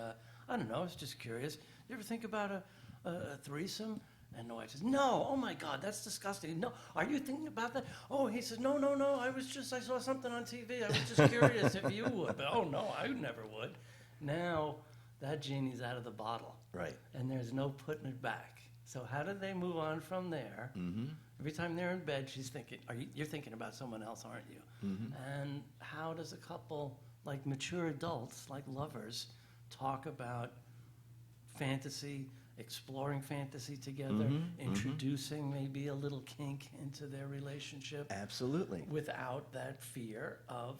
I don't know, I was just curious. You ever think about a threesome? And the wife says, no, oh my God, that's disgusting. No, are you thinking about that? Oh, he says, no, I saw something on TV. I was just curious if you would. But, oh no, I never would. Now, that genie's out of the bottle. Right. And there's no putting it back. So how do they move on from there? Mm-hmm. Every time they're in bed, she's thinking, you're thinking about someone else, aren't you? Mm-hmm. And how does a couple, like mature adults, like lovers, talk about fantasy, exploring fantasy together, introducing maybe a little kink into their relationship Absolutely. without that fear of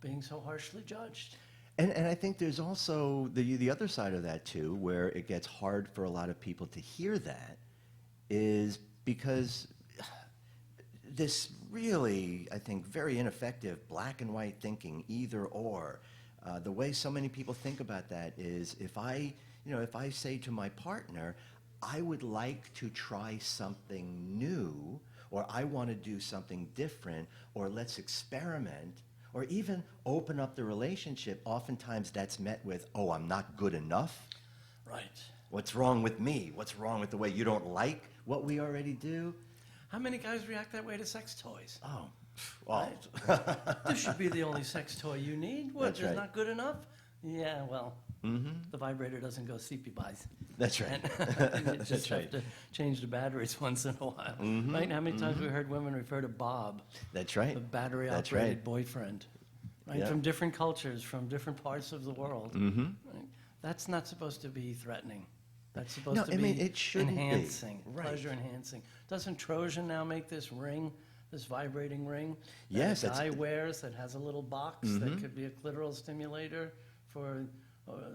being so harshly judged? And I think there's also the other side of that too, where it gets hard for a lot of people to hear that, is because this really, I think, very ineffective black and white thinking, either or. The way so many people think about that is if I say to my partner, I would like to try something new, or I want to do something different, or let's experiment, or even open up the relationship, oftentimes that's met with, oh, I'm not good enough. Right. What's wrong with me? What's wrong with the way you don't like what we already do? How many guys react that way to sex toys? Oh, well, This should be the only sex toy you need. What, That's it's right. not good enough? Yeah, well, the vibrator doesn't go CP-wise. that's right. And you just That's have right. to change the batteries once in a while. Right? How many times we heard women refer to Bob, That's right. the battery-operated That's right. boyfriend, right? Yeah. From different cultures, from different parts of the world. Right? That's not supposed to be threatening. That's supposed No, to I be mean, it shouldn't be. enhancing, Right. pleasure enhancing. Doesn't Trojan now make this ring, this vibrating ring that Yes, a it's- guy wears that has a little box that could be a clitoral stimulator for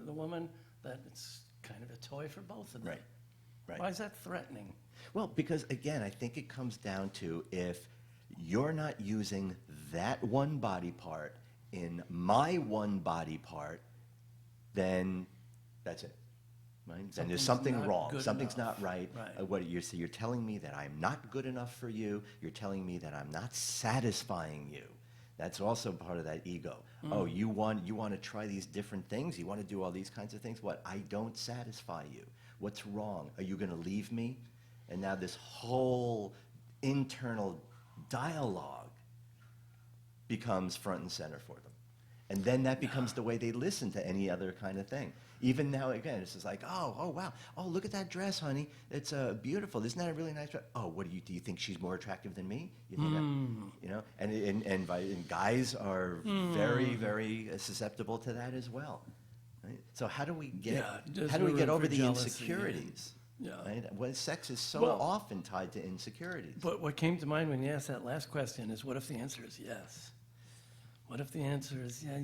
the woman, that it's kind of a toy for both of them? Right. Right. Why is that threatening? Well, because again, I think it comes down to if you're not using that one body part in my one body part, then that's it. Right? Then there's Something's something not wrong. good Something's enough. not right. Right. What you're telling me that I'm not good enough for you. You're telling me that I'm not satisfying you. That's also part of that ego. Oh, you want to try these different things. You want to do all these kinds of things. What? I don't satisfy you. What's wrong? Are you going to leave me? And now this whole internal dialogue becomes front and center for them. And then that becomes the way they listen to any other kind of thing. Even now, again, it's just like, oh, wow. Oh, look at that dress, honey. It's beautiful. Isn't that a really nice dress? Oh, what do you think she's more attractive than me? You think that, and guys are very, very susceptible to that as well. Right? So how do we get Yeah, there's how do we no get room over for the jealousy, insecurities? Yeah. Right? Well, sex is so Well- often tied to insecurities. But what came to mind when you asked that last question is, what if the answer is yes? What if the answer is, yeah,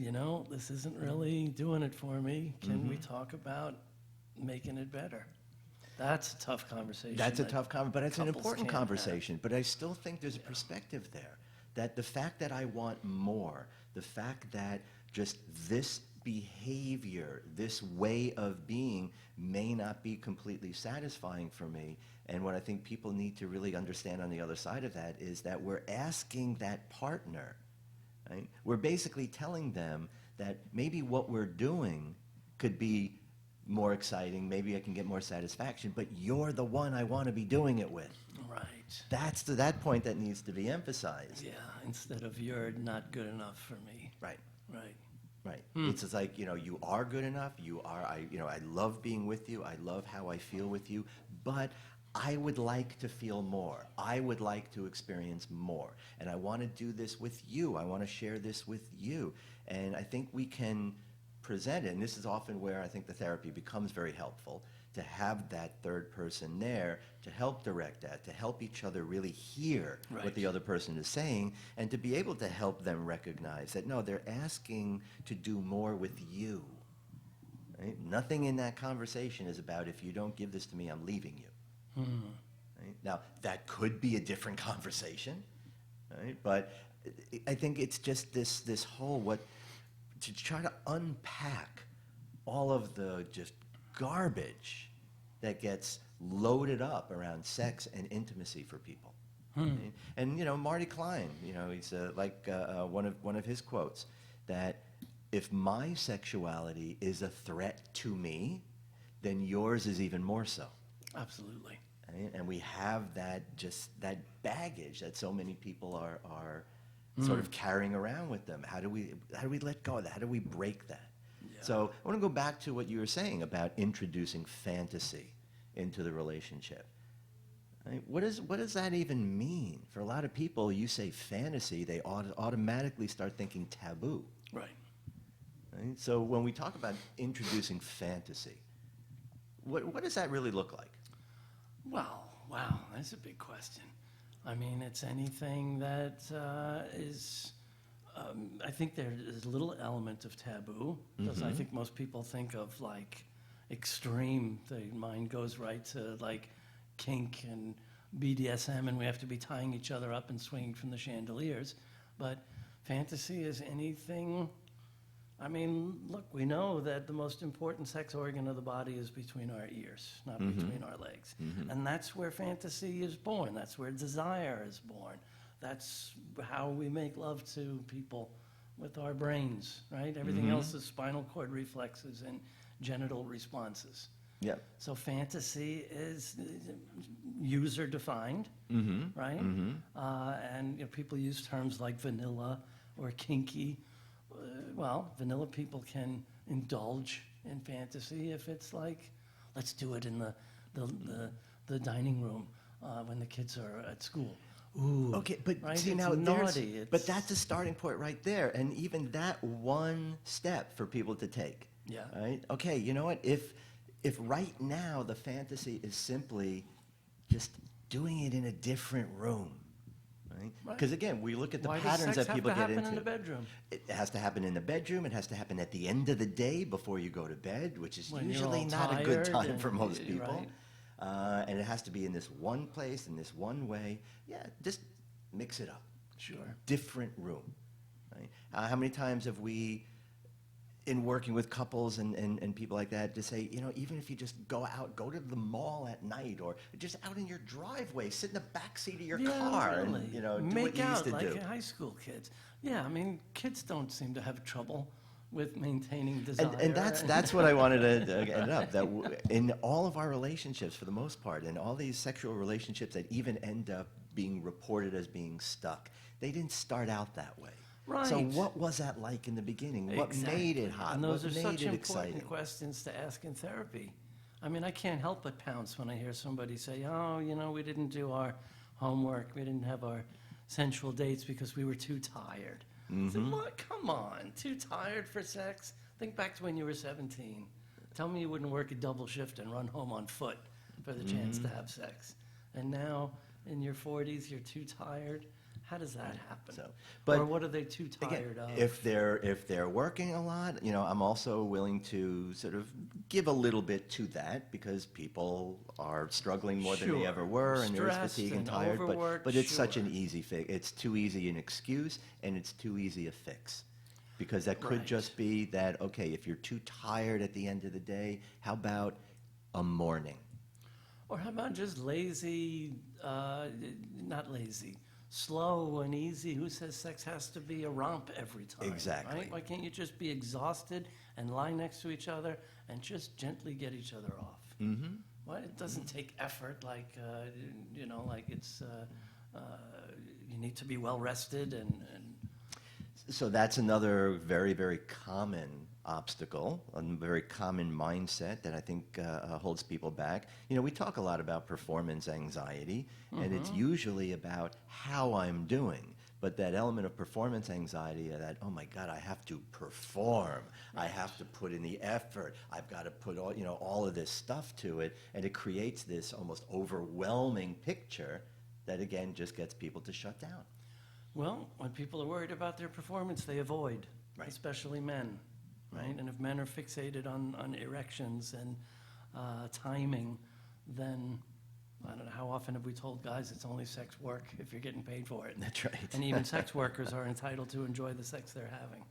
this isn't really doing it for me. Can we talk about making it better? That's a tough conversation. That's a that tough conversation, but it's an couples important can't have. conversation. But I still think there's a perspective there. That the fact that I want more, the fact that just this behavior, this way of being may not be completely satisfying for me. And what I think people need to really understand on the other side of that is that we're asking that partner, right? We're basically telling them that maybe what we're doing could be more exciting, maybe I can get more satisfaction, but you're the one I want to be doing it with. Right. That's to that point that needs to be emphasized. Yeah, instead of you're not good enough for me. Right, Right. right. It's just like, you are good enough, I love being with you, I love how I feel with you, but I would like to feel more. I would like to experience more. And I want to do this with you. I want to share this with you. And I think we can present it, and this is often where I think the therapy becomes very helpful, to have that third person there to help direct that, to help each other really hear what the other person is saying, and to be able to help them recognize that, no, they're asking to do more with you. Right? Nothing in that conversation is about, if you don't give this to me, I'm leaving you. Right? Now, that could be a different conversation, right? But I think it's just this whole, to try to unpack all of the just garbage that gets loaded up around sex and intimacy for people. Right? And, Marty Klein, he's one of his quotes, that if my sexuality is a threat to me, then yours is even more so. Absolutely. Right? And we have that baggage that so many people are sort of carrying around with them. How do we let go of that? How do we break that? Yeah. So I want to go back to what you were saying about introducing fantasy into the relationship. Right? What does that even mean? For a lot of people, you say fantasy, they automatically start thinking taboo. Right. Right? So when we talk about introducing fantasy, what does that really look like? Well, wow, that's a big question. I mean, it's anything that is, I think there is a little element of taboo, because I think most people think of like extreme, the mind goes right to like kink and BDSM, and we have to be tying each other up and swinging from the chandeliers. But fantasy is anything. I mean, look, we know that the most important sex organ of the body is between our ears, not between our legs. And that's where fantasy is born. That's where desire is born. That's how we make love to people with our brains, right? Everything else is spinal cord reflexes and genital responses. Yep. So fantasy is user defined, right? And people use terms like vanilla or kinky. Well, vanilla people can indulge in fantasy if it's like, let's do it in the dining room when the kids are at school. Ooh, okay, but right? see, It's now naughty. but that's a starting point right there, and even that one step for people to take. Yeah. Right. Okay. You know what? If right now the fantasy is simply just doing it in a different room. Right? Because again, we look at the Why patterns does sex that people have to get happen into. in the bedroom? It has to happen in the bedroom. It has to happen at the end of the day before you go to bed, which is When you're usually all not a good tired time and- for most people. right. And it has to be in this one place, in this one way. Yeah, just mix it up. Sure. Different room. Right? How many times have we, in working with couples and people like that, to say, even if you just go to the mall at night, or just out in your driveway, sit in the back seat of your car, really. and do Make what you out used to like do. high school kids. Yeah, I mean, kids don't seem to have trouble with maintaining desire. And that's what I wanted to end up. That in all of our relationships, for the most part, in all these sexual relationships that even end up being reported as being stuck, they didn't start out that way. Right. So what was that like in the beginning? What made it hot? And those what are made such it important exciting? questions to ask in therapy. I mean, I can't help but pounce when I hear somebody say, oh, we didn't do our homework, we didn't have our sensual dates because we were too tired. I said, what? Come on, too tired for sex? Think back to when you were 17. Tell me you wouldn't work a double shift and run home on foot for the chance to have sex. And now, in your 40s, you're too tired? How does that happen? Or what are they too tired of? If they're working a lot, I'm also willing to sort of give a little bit to that, because people are struggling more than they ever were, and there's Stressed fatigue and and tired. overworked, But it's such sure. an easy fix. It's too easy an excuse, and it's too easy a fix. Because that could Right. just be that, okay, if you're too tired at the end of the day, how about a morning? Or how about just lazy, not lazy, slow and easy? Who says sex has to be a romp every time? Exactly. Right? Why can't you just be exhausted and lie next to each other and just gently get each other off? Mm-hmm. Well, it doesn't take effort like, like it's, you need to be well rested and So that's another very, very common obstacle, a very common mindset that I think holds people back. You know, we talk a lot about performance anxiety, and it's usually about how I'm doing. But that element of performance anxiety, that, oh my God, I have to perform. I have to put in the effort. I've got to put all of this stuff to it. And it creates this almost overwhelming picture that, again, just gets people to shut down. Well, when people are worried about their performance, they avoid, Right. especially men, right? And if men are fixated on erections and timing, then I don't know, how often have we told guys it's only sex work if you're getting paid for it? That's right. And even sex workers are entitled to enjoy the sex they're having,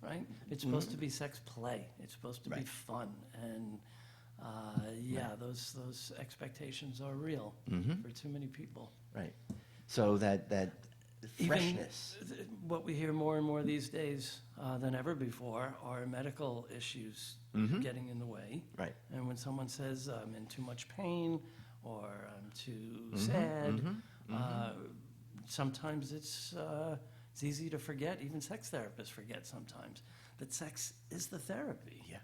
right? It's supposed to be sex play. It's supposed to be Right. fun. And those expectations are real for too many people. Right. So that freshness. Even what we hear more and more these days than ever before are medical issues getting in the way. Right. And when someone says, I'm in too much pain or I'm too sad, sometimes it's easy to forget, even sex therapists forget sometimes, that sex is the therapy. Yeah.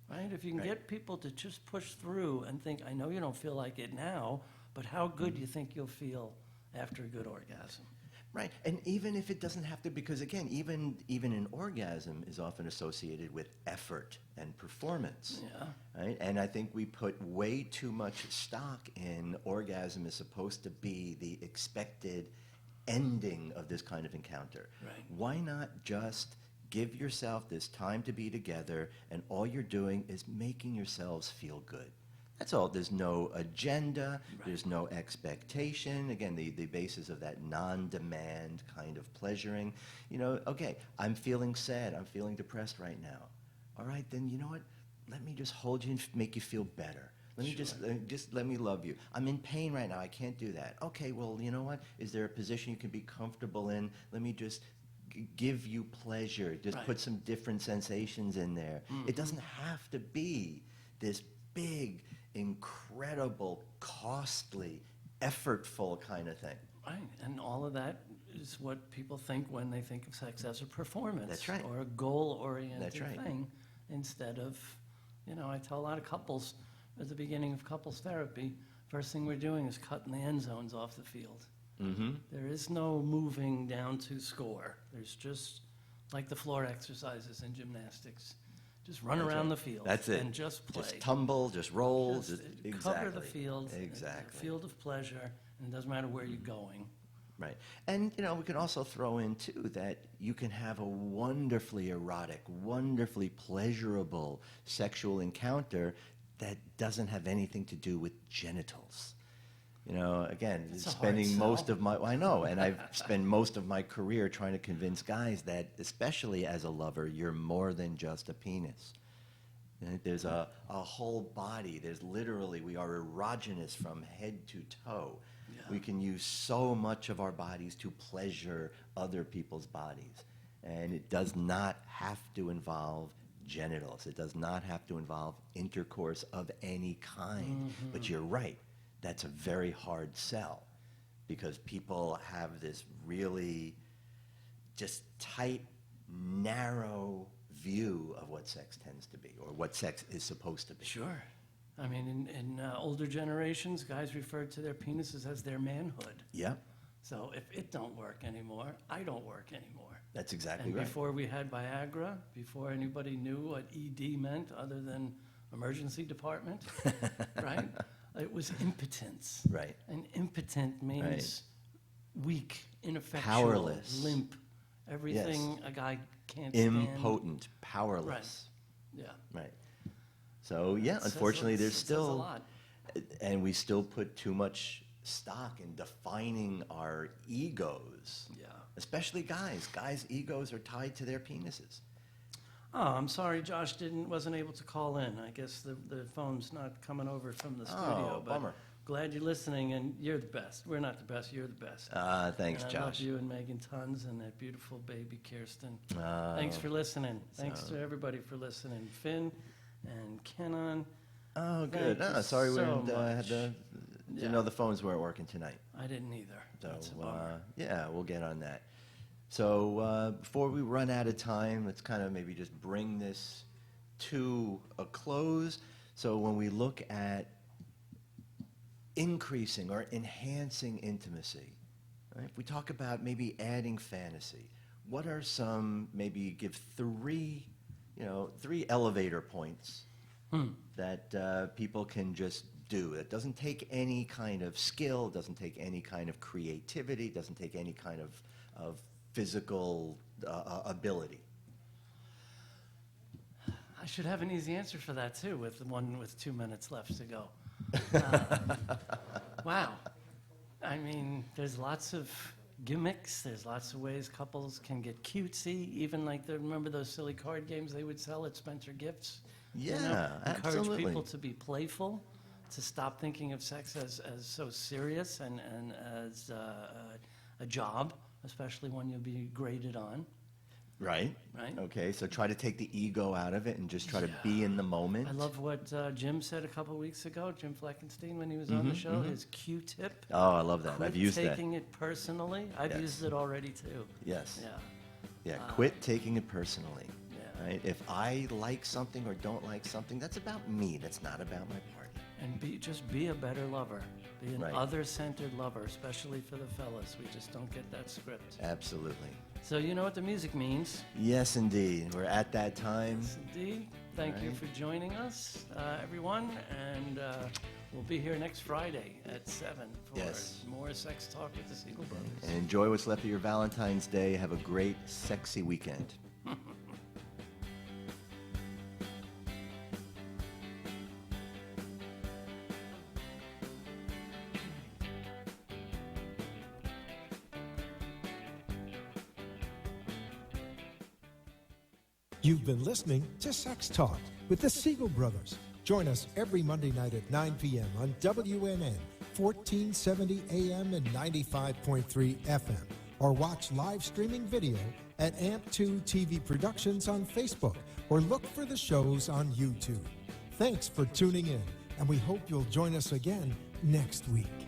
Right? If you can get people to just push through and think, I know you don't feel like it now, but how good do you think you'll feel after a good orgasm? Right, and even if it doesn't have to, because again, even an orgasm is often associated with effort and performance. Yeah. Right, and I think we put way too much stock in orgasm is supposed to be the expected ending of this kind of encounter. Right. Why not just give yourself this time to be together, and all you're doing is making yourselves feel good? That's all. There's no agenda. Right. There's no expectation. Again, the basis of that non-demand kind of pleasuring. You know, okay, I'm feeling sad. I'm feeling depressed right now. All right, then you know what? Let me just hold you and make you feel better. Let me just let me love you. I'm in pain right now. I can't do that. Okay, well, you know what? Is there a position you can be comfortable in? Let me just give you pleasure. Just Right. put some different sensations in there. It doesn't have to be this big, incredible, costly, effortful kind of thing. Right, and all of that is what people think when they think of sex as a performance. That's right. Or a goal-oriented That's right. thing, instead of, I tell a lot of couples at the beginning of couples therapy, first thing we're doing is cutting the end zones off the field. Mm-hmm. There is no moving down to score. There's just, like the floor exercises in gymnastics, just run That's around right. the field That's it. and just play. Just tumble, just roll, Just just cover the field. It's a Exactly. field of pleasure, and it doesn't matter where you're going. Right. And, we can also throw in, too, that you can have a wonderfully erotic, wonderfully pleasurable sexual encounter that doesn't have anything to do with genitals. Again, That's a hard spending most sell. of my, I know, and I've spent most of my career trying to convince guys that, especially as a lover, you're more than just a penis. There's a whole body. There's literally, we are erogenous from head to toe. Yeah. We can use so much of our bodies to pleasure other people's bodies. And it does not have to involve genitals. It does not have to involve intercourse of any kind. But you're right. That's a very hard sell, because people have this really just tight, narrow view of what sex tends to be, or what sex is supposed to be. Sure. I mean, in older generations, guys referred to their penises as their manhood. Yep, So if it don't work anymore, I don't work anymore. that's exactly And right. before we had Viagra, before anybody knew what ED meant other than emergency department, right? It was impotence. Right. And impotent means weak, ineffectual, Powerless. limp, everything a guy can't stand. Impotent, powerless. Yeah. Right. So, yeah, It says- unfortunately, there's it says a still, lot. and we still put too much stock in defining our egos. Yeah. Especially guys. Guys' egos are tied to their penises. Oh, I'm sorry Josh wasn't able to call in. I guess the phone's not coming over from the studio. Oh, but bummer. glad you're listening, and you're the best. We're not the best, you're the best. Thanks, And I love Josh. you and Megan tons, and that beautiful baby Kirsten. Oh. Thanks for listening. Thanks to everybody for listening. Finn and Kenan. Oh, Thank good. you Sorry we so had much. didn't Yeah. know the phones weren't working tonight. I didn't either. So, That's a bummer. yeah, we'll get on that. So before we run out of time, let's kind of maybe just bring this to a close. So when we look at increasing or enhancing intimacy, right? If we talk about maybe adding fantasy, what are some, maybe give three elevator points that people can just do? It doesn't take any kind of skill, doesn't take any kind of creativity, doesn't take any kind of physical ability. I should have an easy answer for that too, with 2 minutes left to go. Wow. I mean, there's lots of gimmicks. There's lots of ways couples can get cutesy. Even like, remember those silly card games they would sell at Spencer Gifts? Yeah, Encourage absolutely. people to be playful, to stop thinking of sex as so serious and as a job, especially one you'll be graded on. Right. Right. Okay, so try to take the ego out of it and just try to be in the moment. I love what Jim said a couple weeks ago, Jim Fleckenstein, when he was on the show, his Q-tip. Oh, I love that. Quit I've used that. taking it personally. I've Yes. used it already too. Yes. Yeah. Yeah, quit taking it personally. Yeah. Right? If I like something or don't like something, that's about me. That's not about my partner. And just be a better lover. Be an Right. other-centered lover, especially for the fellas. We just don't get that script. Absolutely. So you know what the music means. Yes, indeed. We're at that time. Yes, indeed. Thank you Right. for joining us, everyone. And we'll be here next Friday at 7 for Yes. more Sex Talk with the Siegel Brothers. And enjoy what's left of your Valentine's Day. Have a great, sexy weekend. You've been listening to Sex Talk with the Siegel Brothers. Join us every Monday night at 9 p.m. on WNN, 1470 AM and 95.3 FM. Or watch live streaming video at AMP2 TV Productions on Facebook, or look for the shows on YouTube. Thanks for tuning in, and we hope you'll join us again next week.